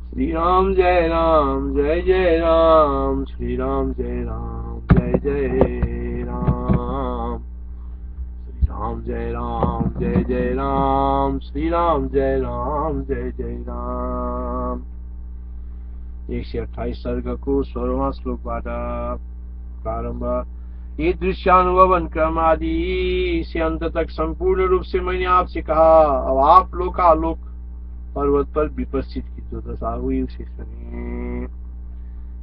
श्री राम जय राम जय जय राम, श्री राम जय राम जय जय राम, श्री राम जय राम जय जय राम, श्री राम जय राम जय जय राम। 128 सर्गको 16वां श्लोकबाट प्रारंभ। ये दृश्यानुभवन क्रमादि से अंत तक संपूर्ण रूप से मैंने आपसे कहा। अब आप लोकालोक पर्वत पर विपस्थित की जो दशा हुई उसे सुनिए।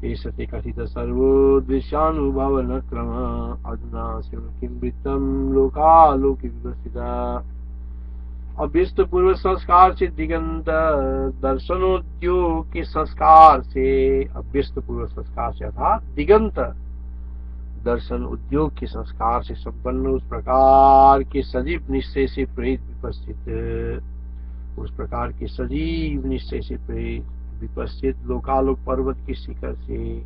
ये सत्य कथित सर्वो दृश्यानुभवन क्रम अधुना किम वृत्तम लोकालोके विवस्थिता। अभ्यस्त पूर्व संस्कार से दिगंत दर्शनोद्योग के संस्कार से, अभ्यस्त पूर्व संस्कार से अर्थात दिगंत दर्शन उद्योग के संस्कार से संपन्न उस प्रकार के सजीव निश्चय से प्रेरित विपस्थित, उस प्रकार के सजीव निश्चय से प्रेरित विपस्थित लोकालोक पर्वत के शिखर से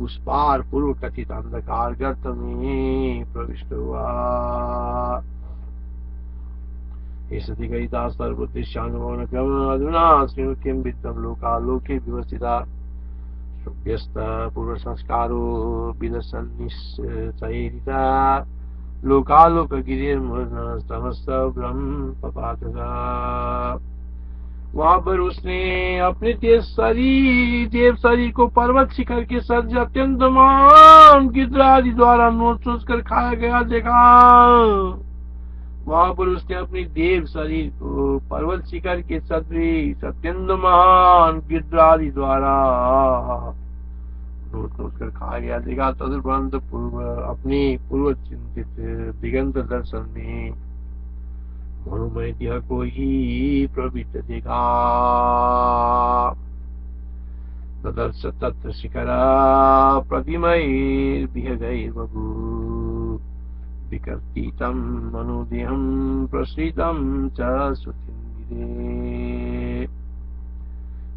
उस पार पूर्व कथित अंधकार गर्त में प्रविष्ट हुआ। सर्वोद्देश्यानुभवन क्रम अधुना किम वित्तम लोकालोके विवस्थिता। व्यस्त पूर्व संस्कारो विलसन निश्चयिता लोकालोक गिरिर्मूर्धन समस्त ब्रह्म पपातगा। वहां पर उसने अपने देव शरीर को पर्वत शिखर के सज्ज अत्यंत महान गिद्ध द्वारा नोच कर खाया गया देखा। वहां पर उसने अपनी देव शरीर को पर्वत शिखर के सदृश अत्यंत महान गिद्ध आदि द्वारा नोच कर खाया गया देखा। तदुपरांत अपनी पूर्व चिंतित दिगंत दर्शन में मनोमय देह को ही प्रवृत्त देखा। तदर्श तत्र शिखरा प्रतिमैर्विहगैर्बभू विकर्तितं मनुदेहं प्रसृतं च सुतिन्दिरे।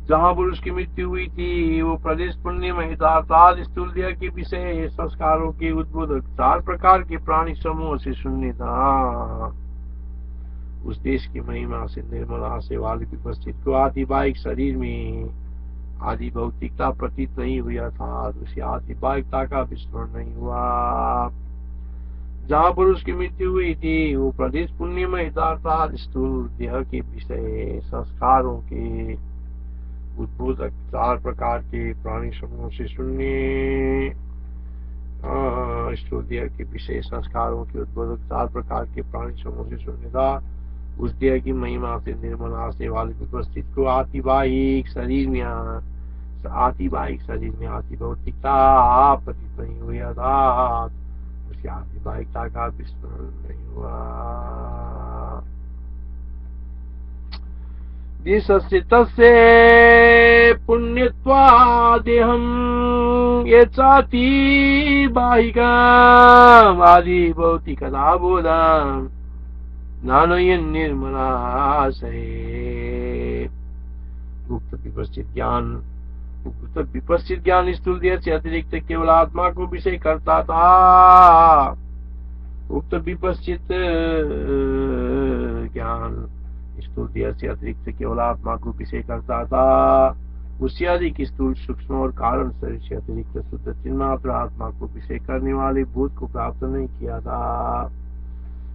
जहाँ पुरुष की मृत्यु हुई थी वो प्रदेश पुण्यमय अर्थात स्थूल देह के विषय संस्कारों के उद्बोधक 4 प्रकार के प्राणी समूह से शून्य था। उस देश की महिमा से निर्मला से वाली विपस्थित को आधिबाहिक शरीर में आदि भौतिकता प्रतीत नहीं हुई अर्थात उसी आधिबाहिकता का विस्मरण नहीं हुआ। जहाँ पुरुष की मृत्यु हुई थी वो प्रदेश पुण्यमय अर्थात स्थूल देह के विषय संस्कारों के उद्बोधक 4 प्रकार के प्राणी समूह से शून्य, स्थूल देह के विषय संस्कारों के उद्बोधक 4 प्रकार के प्राणी समूह से शून्य था। उस देह की महिमा से निर्मला से वाली उपस्थित को आतिबाहिक शरीर में आति भौतिकता प्रतीत नहीं हुई अर्थात उसकी आतिबाहिकता का विस्मरण नहीं हुआ। दिशस्य तस्य पुण्यत्वादेहं ये चातिबाहिकम् आदि भौतिकता बोधम् ज्ञानयन निर्मलाशय। उक्त विपस्थित ज्ञान स्थूल देह से अतिरिक्त केवल आत्मा को विषय करता था। उक्त विपस्थित ज्ञान स्थूल देह से अतिरिक्त केवल आत्मा को विषय करता था। उससे अधिक स्थूल सूक्ष्म और कारण शरीर से अतिरिक्त शुद्ध चिन्मात्र आत्मा को विषय करने वाले भूत को प्राप्त नहीं किया था।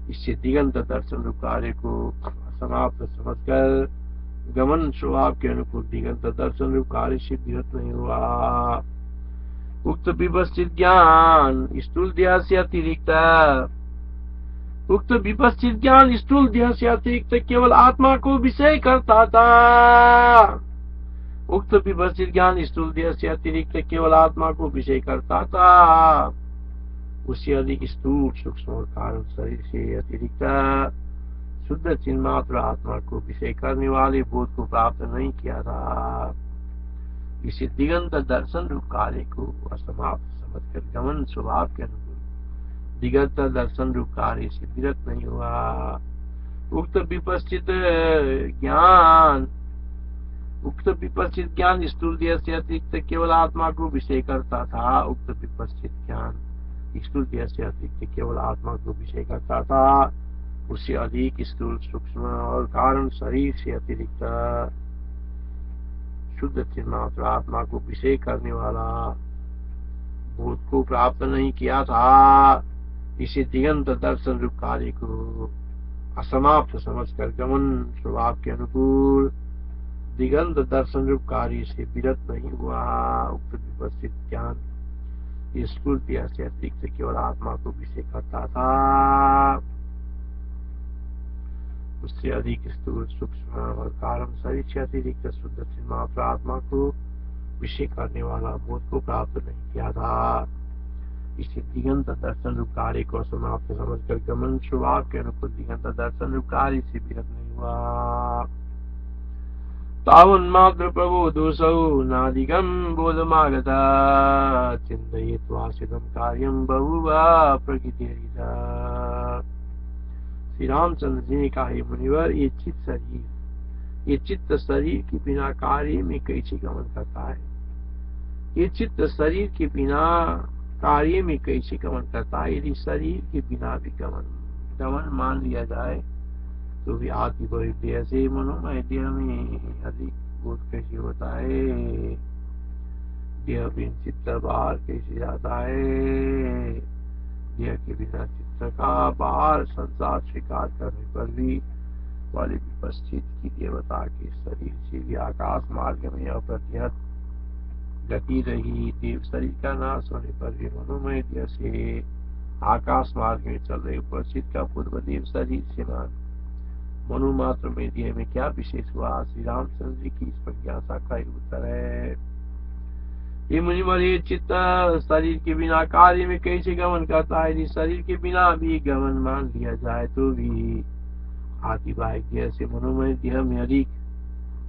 इससे दिगंत दर्शन रूप कार्य को समाप्त समझकर गमन स्वभाव के अनुकूल दिगंत दर्शन रूप कार्य से विरत नहीं हुआ। उक्त विपस्थित ज्ञान स्थूल देह से अतिरिक्त केवल आत्मा को विषय करता था। उक्त विपस्थित ज्ञान स्थूल देह से अतिरिक्त केवल आत्मा को विषय करता था। उससे अधिक स्थूल सूक्ष्म और कारण शरीर से अतिरिक्त शुद्ध चिन्मात्र आत्मा को विषय करने वाले बोध को प्राप्त नहीं किया था। इसे दिगंत दर्शन रूप कार्य को असमाप्त समझकर गमन स्वभाव के अनुकूल दिगंत दर्शन रूप कार्य से विरत नहीं हुआ। उक्त विपस्थित ज्ञान स्थूल देह से अतिरिक्त केवल आत्मा को विषय करता था। उक्त विपस्थित ज्ञान स्थूल देह से अतिरिक्त केवल आत्मा को विषय करता था। उससे अधिक स्थूल सूक्ष्म और कारण शरीर से अतिरिक्त शुद्ध चिन्मात्र आत्मा को विषय करने वाला भूत को प्राप्त नहीं किया था, इसे दिगंत दर्शन रूप कार्य को असमाप्त समझकर गमन स्वभाव के अनुकूल दिगंत दर्शन रूप कार्य से विरत नहीं हुआ। उक्त विपस्थित ज्ञान इस स्फूर्ति से अतिरिक्त केवल आत्मा को विषय करता था, उससे अधिक स्थूल सूक्ष्म और कारण शरीर से अतिरिक्त शुद्ध चिन्मात्र आत्मा को विषय करने वाला बोध को प्राप्त नहीं किया था। इसे दिगंत दर्शन रूप कार्य को समाप्त समझकर गमन स्वभाव के अनुकूल दिगंत दर्शन रूप कार्य से विरत नहीं हुआ। तावन्मात्र प्रबोधोऽसौ नादिगं बोधमागता चिन्तयित्वासितं कार्यं बहुवा प्रकृतिरिता। श्री रामचंद्र जी ने कहा, मुनिवर, ये चित्त शरीर के बिना कार्य में कैसे गमन करता है? ये चित्त शरीर के बिना कार्य में कैसे गमन करता है? यदि शरीर के बिना भी गमन मान लिया जाए तो भी आदि देह से मनोमय देह में अधिक बोध कैसे होता है? देह बिन चित्त बाहर कैसे जाता है? देह के बिना चित्त का बाहर संसार स्वीकार करने पर भी वाली विपस्थित की देवता के शरीर से भी आकाश मार्ग में अप्रतिहत गति रही। देव शरीर का नाश होने पर भी मनोमय देह से आकाश मार्ग में चल रहे उपस्थित का पूर्व देव शरीर से मान मनुमात्र में देह में क्या विशेष हुआ? श्री रामचंद्र जी की इस जिज्ञासा का ही उत्तर है, ये मुनिवर, ये चित्त शरीर के बिना कार्य में कैसे गमन करता है? यदि शरीर के बिना भी गमन मान लिया जाए तो भी आदिवाहिक देह से मनोमय देह में अधिक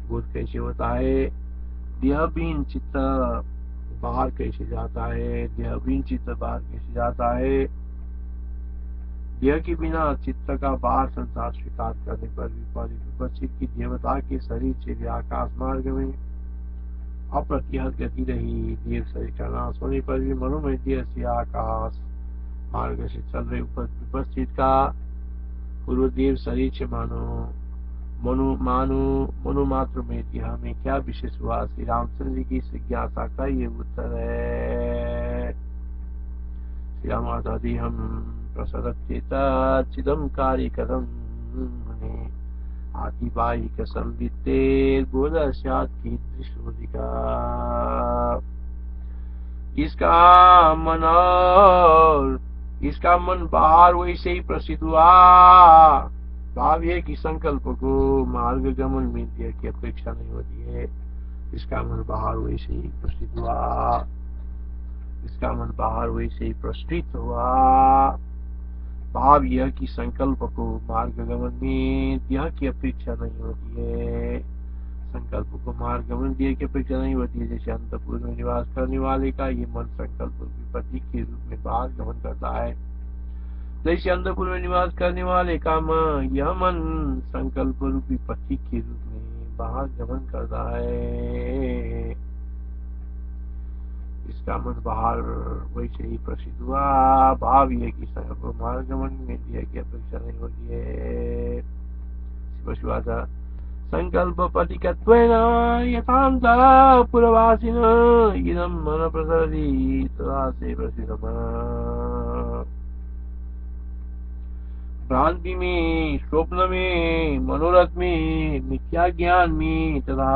बोध कैसे होता है? देह बिन चित्त बाहर कैसे जाता है? देह बिन चित्त बाहर कैसे जाता है? देह के बिना चित्त का बाहर संसार स्वीकार करने पर भी विपस्थित की देवता के शरीर से भी आकाश मार्ग में अप्रतिहत गति रही। देव शरीर का नाश होने पर भी मनोमय देह से आकाश मार्ग से चल रहे विपस्थित का पूर्व देव शरीर से मनुमात्र में देह में क्या विशेष हुआ? श्री रामचंद्र जी की जिज्ञासा का ये उत्तर है। श्री रामादि हम प्रसरचेता चिदम कार्य कदम आदिवाहिक संवित्तेर बोधस्यात् कीदृशोऽधिका। इसका मन बाहर वैसे ही प्रसिद्ध हुआ। भाव है कि संकल्प को मार्ग गमन में देह की अपेक्षा नहीं होती है। इसका मन बाहर वैसे ही प्रसिद्ध हुआ, इसका मन बाहर वैसे ही प्रस्तुत हुआ। भाव यह कि संकल्प को मार्ग गमन में देह की अपेक्षा नहीं होती है। संकल्प को मार्ग गमन देह की अपेक्षा नहीं होती है। जैसे अंतपुर में निवास करने वाले का ये मन संकल्प विपत्ति के रूप में बाहर गमन करता है, जैसे अंतपुर में निवास करने वाले का यह मन संकल्प रूपी पति के रूप में बाहर गमन करता है। इसका मन बाहर वैसे ही प्रसिद्ध हुआ। भाव यह कि संकल्प मार्गमन में देह की अपेक्षा नहीं होती है। शिवशिवाचा संकल्प पतिकत्वेन यथान्त पुरवासिन इदं मन प्रसरति तदा से प्रसिद्धम। भ्रांति में, स्वप्न में, मनोरथ में, मिथ्या ज्ञान में तथा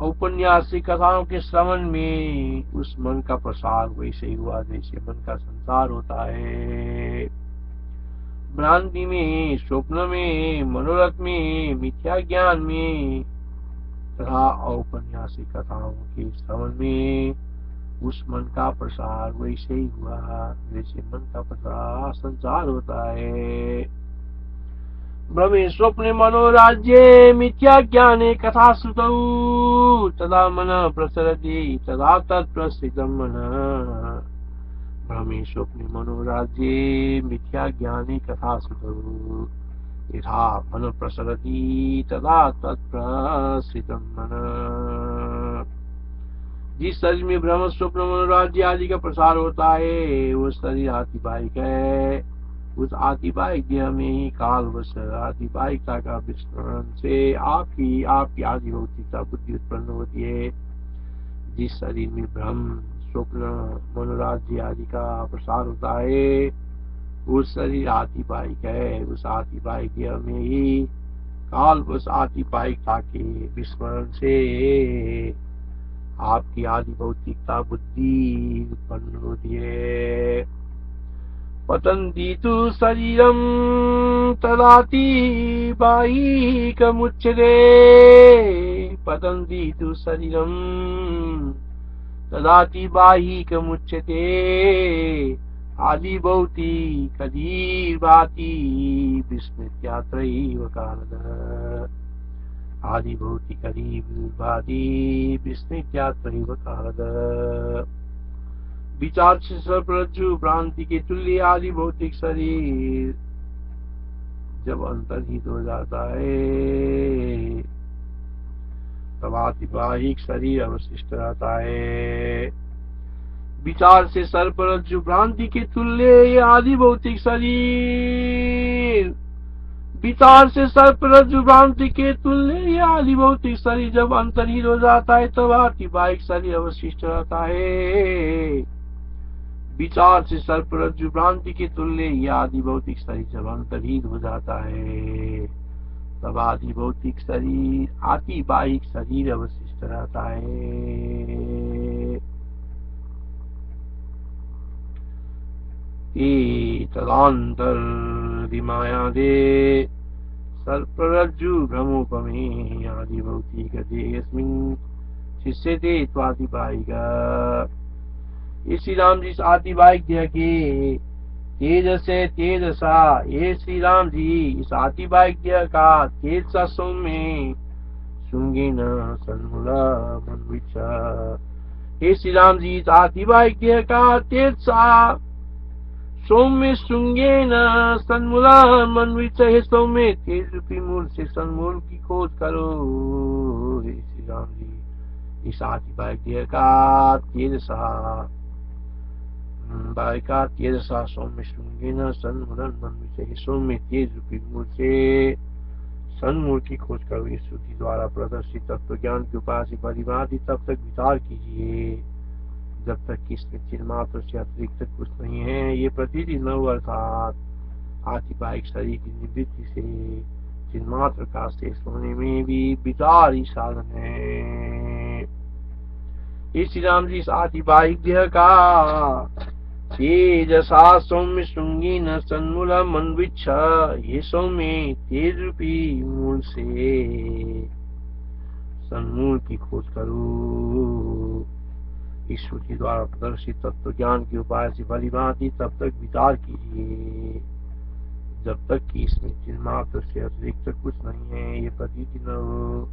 औपन्यासिक कथाओं के श्रवण में उस मन का प्रसार वैसे ही हुआ जैसे मन का संसार होता है। भ्रांति में, स्वप्न में, मनोरथ में, मिथ्या ज्ञान में तथा औपन्यासिक कथाओं के श्रवण में उस मन का प्रसार वैसे ही हुआ जैसे मन का प्रसार संसार होता है। भ्रमे स्वप्ने मनोराज्ये मिथ्या ज्ञाने कथा श्रुतौ तदा मन प्रसरति तदा तत्प्रसिद्धं मन। भ्रमे स्वप्ने मनोराज्ये मिथ्या ज्ञाने कथा श्रुतौ यथा मन प्रसरति तदा तत्प्रसिद्धं मन। जिस शरीर में भ्रम स्वप्न मनोराज्य आदि का प्रसार होता है वो शरीर आतिवाहिक है। उस आदिवाहिक देह में ही कालवश आदिवाहिकता का विस्मरण से आपकी आदि भौतिकता बुद्धि उत्पन्न होती है। जिस शरीर में भ्रम, स्वप्न, मनोराज्य आदि का प्रसार होता है, उस शरीर आदिवाहिक है। उस आदिवाहिक देह में ही कालवश आदिवाहिकता के विस्मरण से आपकी आदि भौतिकता बुद्धि उत्पन्न होती है। पतन्ति तु शरीरं तदाति बाहिकमुच्यते। पतन्ति तु शरीरं तदाति बाहिकमुच्यते। आदि भौतिकदीर्भाति विस्मृत्यात्रैव कारणतः। आदि भौतिकदीर्भाति विस्मृत्यात्रैव कारणतः। विचार से सर्परज्जु भ्रांति के तुल्य आदि भौतिक शरीर जब अंतर्हित हो जाता है, तब आदिवाहिक शरीर अवशिष्ट रहता है। विचार से सर्परज्जु भ्रांति के तुल्य आदि भौतिक शरीर, विचार से सर्परज्जु भ्रांति के तुल्य आदि भौतिक शरीर जब अंतर्हित हो जाता है, तब आदिवाहिक शरीर अवशिष्ट रहता है। विचार से सर्परज्जु भ्रांति के तुल्य यह आदि भौतिक शरीर जब अंतर्हित हो जाता है, तब आदि भौतिक शरीर आदिवाहिक शरीर अवशिष्ट रहता है। तदान्तर्दिमायादे सर्परज्जु भ्रमोपमे आदि भौतिक देहस्मिन् शिष्यते त्वादिवाहिका। ये श्री राम जी इस आदिवाहिक देह के तेज से तेजसा, ये श्री राम जी इस आदिवाहिक देह का तेज सा सौम्य शुंगेन सन्मूला मनविच्छ। हे श्री राम जी इस आदिवाहिक देह का तेज सा सौम्य शुंगेन सन्मूला मनविच्छ। हे सौम्य तेज रूपी मूल से सन्मूल की खोज करो। हे श्री राम जी इस आदिवाहिक देह का तेज सा बालिका तेजसा सौम्य श्रृंगेन सन्मूलन मनविच्छ। सौम्य तेज रूपी मूल से सन्मूल की खोज करो। इस श्रुति द्वारा प्रदर्शित तत्व ज्ञान के उपाय से परिभाषित तब तक विचार कीजिए जब तक कि इसमें चिन्मात्र से अतिरिक्त कुछ नहीं है। ये प्रतीति नव अर्थात आदिवाहिक शरीर की निवृत्ति से चिन्मात्र का शेष होने में भी विचार ही साधन है। श्री राम जी इस आदिवाहिक देह का तेजसा सौम्य श्रृंगेन सन्मूला मनविच्छ। ये सौम्य तेज रूपी मूल से सन्मूल की खोज करो। इस श्रुति द्वारा प्रदर्शित तत्व ज्ञान के उपाय से भलीभांति तब तक विचार कीजिए जब तक कि इसमें चिन्मात्र से अतिरिक्त कुछ नहीं है। ये प्रतीति न हो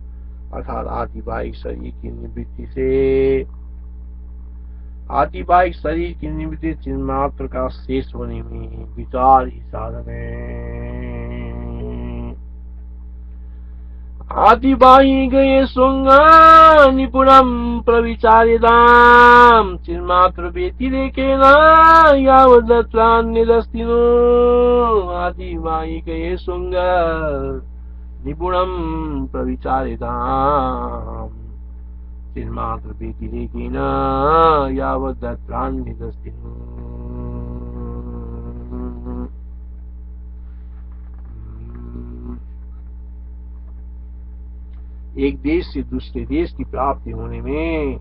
अर्थात आदिवाहिक शरीर की निवृत्ति से आदिवाहिक शरीर की निवृत्ति चिन्मात्र का शेष होने में विचार ही साधन है। आदिवाहिक ये सुंगा निपुणम प्रविचार्यताम चिन्मात्र व्यतिरेकेन यावदत्रान्यदस्तिनो। आदिवाहिक ये सुंगा निपुणम प्रविचार्यताम चिन्मात्र व्यतिरेकेन यावदत्रान्यदस्तिनो। एक देश से दूसरे देश की प्राप्ति होने में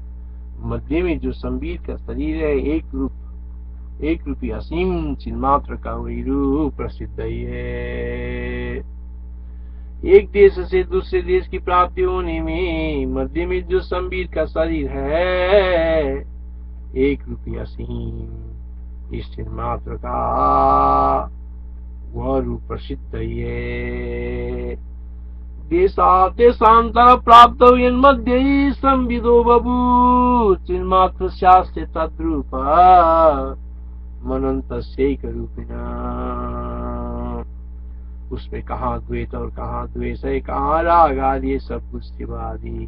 मध्य में जो संबीत का शरीर है एक रूपी असीम चिन्मात्र का वही रूप प्रसिद्ध ही है। एक देश से दूसरे देश की प्राप्ति होने में मध्य में जो संबीत का शरीर है एक रूपी असीम इस चिन्मात्र का वह रूप प्रसिद्ध ही है। देशांतर प्राप्त मध्य संविदो बभू चिन्मात्र शास्त्र तद्रूप मनंतस्यैक रूपिणा। उसमें कहाँ द्वैत और कहाँ द्वेष है, कहाँ राग आदि सब कुछ शिवादि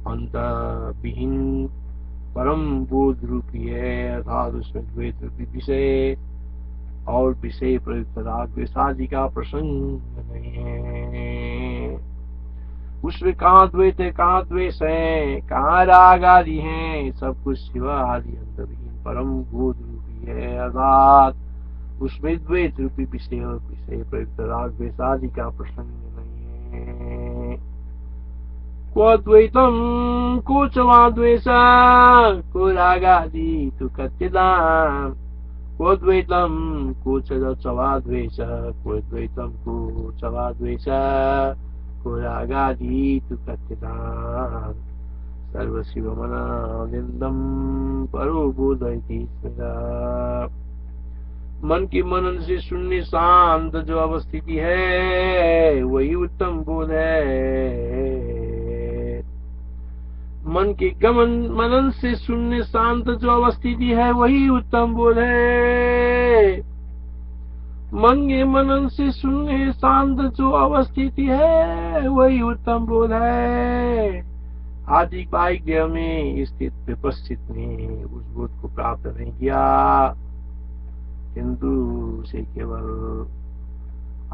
अंत विहीन परम बोध रूपी है। अर्थात उसमें द्वैत रूपी विषय और विषय प्रयुक्त राग द्वेषादि का प्रसंग नहीं है। उसमें कहाँ द्वैत है, कहाँ द्वेष है, कहाँ राग आदि है, सब कुछ शिव आदि अंतहीन परम बोध रूपी है। अर्थात उसमें द्वैत रूपी विषय और विषय प्रयुक्त राग द्वेष आदि का प्रसंग नहीं है। को द्वैतम को च वा द्वेष को राग आदि तु कच्चिदाम। को द्वैतम को च वा द्वेष को द्वैतम को च वा द्वेष को राग आदि तु कच्चिदाम। सर्वशिवमनानंदम परो बोधयति स्मिता। मन की मनन से शून्य शांत जो अवस्थिति है वही उत्तम बोध है। मन के गमन मनन से शून्य शांत जो अवस्थिति है वही उत्तम बोध है। मन के मनन से शून्य शांत जो अवस्थिति है वही उत्तम बोध है। आदि भाग्य में स्थित विपस्थित ने उस बोध को प्राप्त नहीं किया, किंतु उसे केवल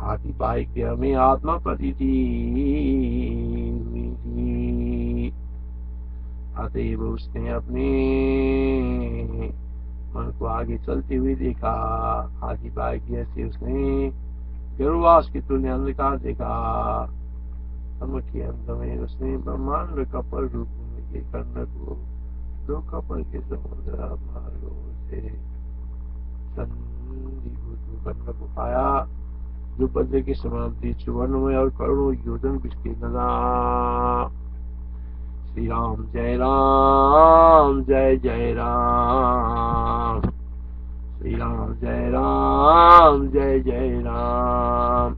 आदि भाग्य में आत्मा प्रतीति हुई थी। अतएव उसने अपने मन को आगे चलते हुए देखा। आदि भाग्य से उसने गर्वास की तुल्य अंधकार देखा। तम के अंत में उसने ब्रह्मांड कपल रूप में के कर्ण को दो कपल के समुद्र मार्गों से संधिभूत कर्ण को पाया, जो वज्र की समाप्ति सुवर्णमय और करोड़ों योजन विस्तीर्ण था। श्री राम जय राम जय जय राम। श्री राम जय राम जय जय राम।